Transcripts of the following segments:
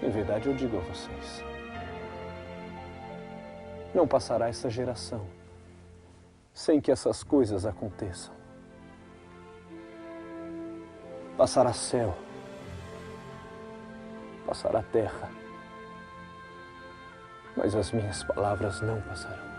Em verdade, eu digo a vocês, não passará essa geração sem que essas coisas aconteçam. Passará céu, passará terra, mas as minhas palavras não passarão.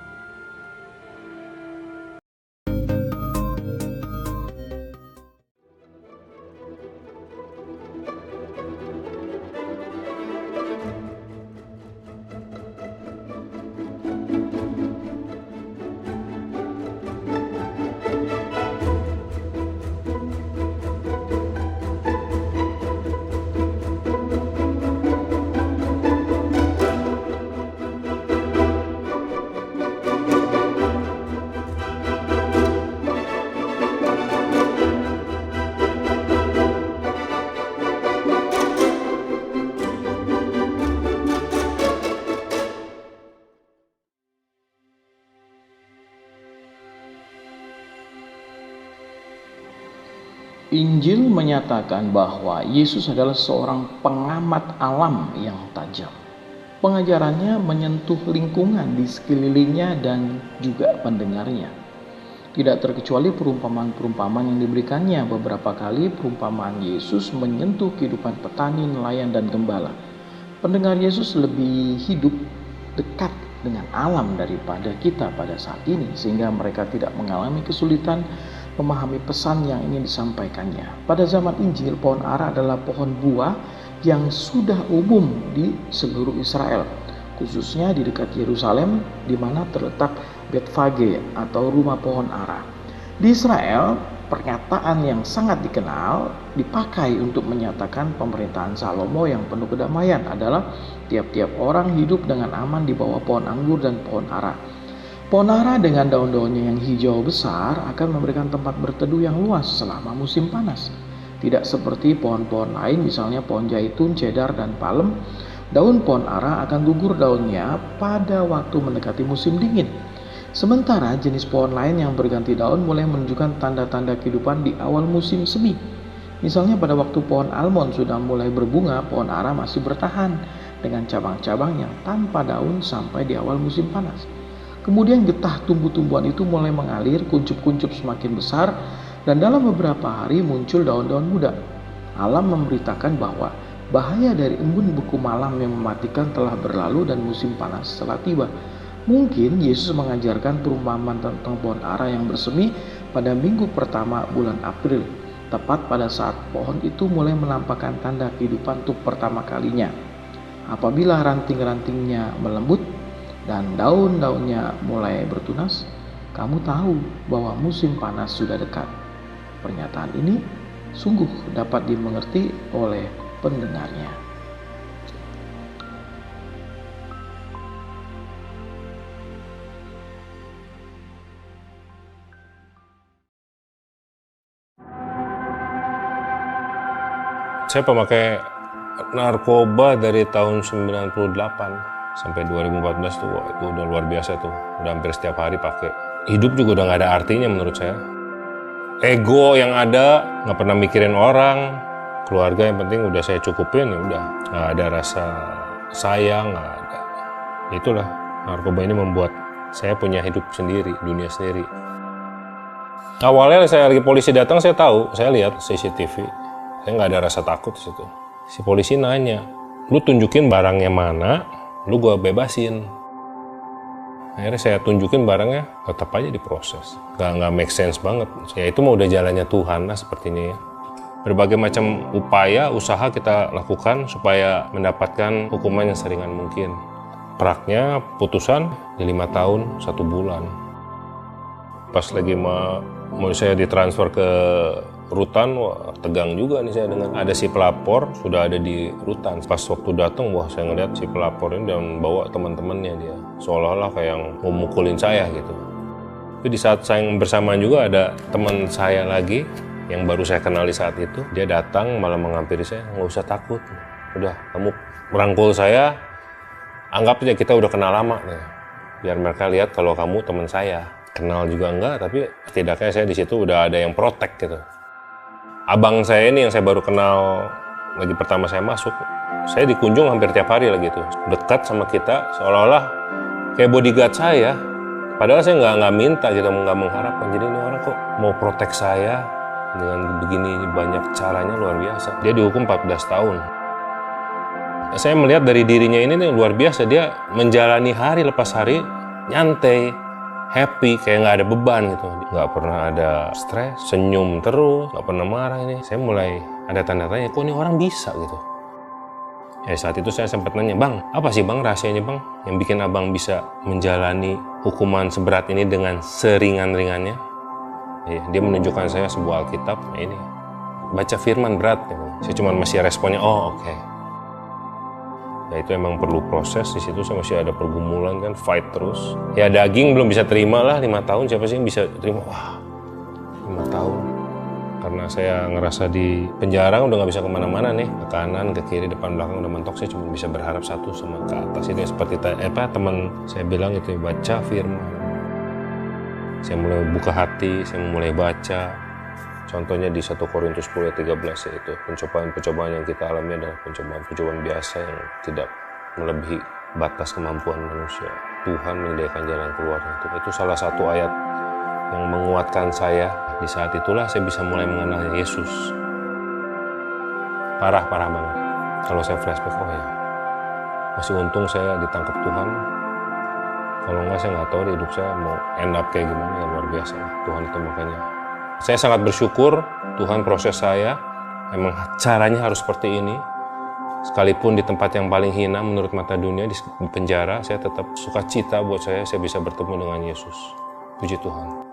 Injil menyatakan bahwa Yesus adalah seorang pengamat alam yang tajam. Pengajarannya menyentuh lingkungan di sekelilingnya dan juga pendengarnya. Tidak terkecuali perumpamaan-perumpamaan yang diberikannya. Beberapa kali perumpamaan Yesus menyentuh kehidupan petani, nelayan, dan gembala. Pendengar Yesus lebih hidup dekat dengan alam daripada kita pada saat ini, sehingga mereka tidak mengalami kesulitan memahami pesan yang ingin disampaikannya. Pada zaman Injil, pohon ara adalah pohon buah yang sudah umum di seluruh Israel, khususnya di dekat Yerusalem, di mana terletak Betfage atau rumah pohon ara. Di Israel, pernyataan yang sangat dikenal dipakai untuk menyatakan pemerintahan Salomo yang penuh kedamaian adalah tiap-tiap orang hidup dengan aman di bawah pohon anggur dan pohon ara. Pohon ara dengan daun-daunnya yang hijau besar akan memberikan tempat berteduh yang luas selama musim panas. Tidak seperti pohon-pohon lain, misalnya pohon zaitun, cedar, dan palem, daun pohon ara akan gugur daunnya pada waktu mendekati musim dingin. Sementara jenis pohon lain yang berganti daun mulai menunjukkan tanda-tanda kehidupan di awal musim semi. Misalnya pada waktu pohon almond sudah mulai berbunga, pohon ara masih bertahan dengan cabang-cabang yang tanpa daun sampai di awal musim panas. Kemudian getah tumbuh-tumbuhan itu mulai mengalir, kuncup-kuncup semakin besar, dan dalam beberapa hari muncul daun-daun muda. Alam memberitakan bahwa bahaya dari embun buku malam yang mematikan telah berlalu dan musim panas telah tiba. Mungkin Yesus mengajarkan perumpamaan tentang pohon ara yang bersemi pada minggu pertama bulan April, tepat pada saat pohon itu mulai menampakkan tanda kehidupan untuk pertama kalinya. Apabila ranting-rantingnya melembut dan daun-daunnya mulai bertunas, kamu tahu bahwa musim panas sudah dekat. Pernyataan ini sungguh dapat dimengerti oleh pendengarnya. Saya pemakai narkoba dari tahun 98 sampai 2014 tuh, itu udah luar biasa tuh. Udah hampir setiap hari pakai. Hidup juga udah gak ada artinya menurut saya. Ego yang ada, gak pernah mikirin orang. Keluarga yang penting udah saya cukupin, ya udah. Gak ada rasa sayang, gak ada. Itulah, narkoba ini membuat saya punya hidup sendiri, dunia sendiri. Awalnya saya lagi polisi datang, saya tahu, saya lihat CCTV. Saya gak ada rasa takut di situ. Si polisi nanya, lu tunjukin barangnya mana, lu gue bebasin. Akhirnya saya tunjukin barangnya, tetap aja diproses. Gak make sense banget. Ya itu mah udah jalannya Tuhan lah sepertinya ya. Berbagai macam upaya, usaha kita lakukan supaya mendapatkan hukuman yang seringan mungkin. Praknya putusan di 5 tahun 1 bulan. Pas lagi mau saya ditransfer ke rutan, wah tegang juga nih saya dengan ada si pelapor sudah ada di rutan. Pas waktu datang, wah saya ngeliat si pelapor ini dan bawa teman-temannya dia, seolah-olah kayak yang mau mukulin saya gitu. Tapi di saat saya bersamaan juga ada teman saya lagi yang baru saya kenal di saat itu, dia datang malah menghampiri saya, nggak usah takut, udah kamu merangkul saya, anggap aja kita udah kenal lama nih, biar mereka lihat kalau kamu teman saya. Kenal juga enggak, tapi setidaknya saya di situ udah ada yang protek gitu. Abang saya ini yang saya baru kenal lagi pertama saya masuk, saya dikunjung hampir tiap hari lagi tuh. Dekat sama kita, seolah-olah kayak bodyguard saya. Padahal saya nggak minta gitu, nggak mengharapkan. Jadi ini orang kok mau protek saya dengan begini banyak caranya, luar biasa. Dia dihukum 14 tahun. Saya melihat dari dirinya ini nih, luar biasa. Dia menjalani hari lepas hari, nyantai, happy, kayak nggak ada beban gitu. Nggak pernah ada stres, senyum terus, nggak pernah marah ini. Saya mulai ada tanda tanya, kok ini orang bisa gitu. Saat itu saya sempat nanya, Bang, apa sih Bang rahasianya Bang yang bikin Abang bisa menjalani hukuman seberat ini dengan seringan-ringannya? Dia menunjukkan saya sebuah Alkitab, ini baca firman berat gitu. Saya cuma masih responnya, oh oke. Ya itu emang perlu proses, di situ saya masih ada pergumulan kan, fight terus. Ya daging belum bisa terima lah, 5 tahun siapa sih yang bisa terima? Wah, 5 tahun. Karena saya ngerasa di penjara udah nggak bisa kemana-mana nih, ke kanan, ke kiri, depan, belakang udah mentok. Saya cuma bisa berharap satu sama ke atas. Itu seperti teman saya bilang itu, baca firman. Saya mulai buka hati, saya mulai baca. Contohnya di 1 Korintus 10:13 yaitu pencobaan-pencobaan yang kita alami adalah pencobaan-pencobaan biasa yang tidak melebihi batas kemampuan manusia. Tuhan menyediakan jalan keluarnya. Itu salah satu ayat yang menguatkan saya. Di saat itulah saya bisa mulai mengenal Yesus. Parah banget. Kalau saya flashback, oh ya, masih untung saya ditangkap Tuhan. Kalau enggak, saya nggak tahu di hidup saya mau end up kayak gimana. Ya luar biasa Tuhan itu. Makanya saya sangat bersyukur Tuhan proses saya. Emang caranya harus seperti ini. Sekalipun di tempat yang paling hina menurut mata dunia, di penjara, saya tetap sukacita buat saya bisa bertemu dengan Yesus. Puji Tuhan.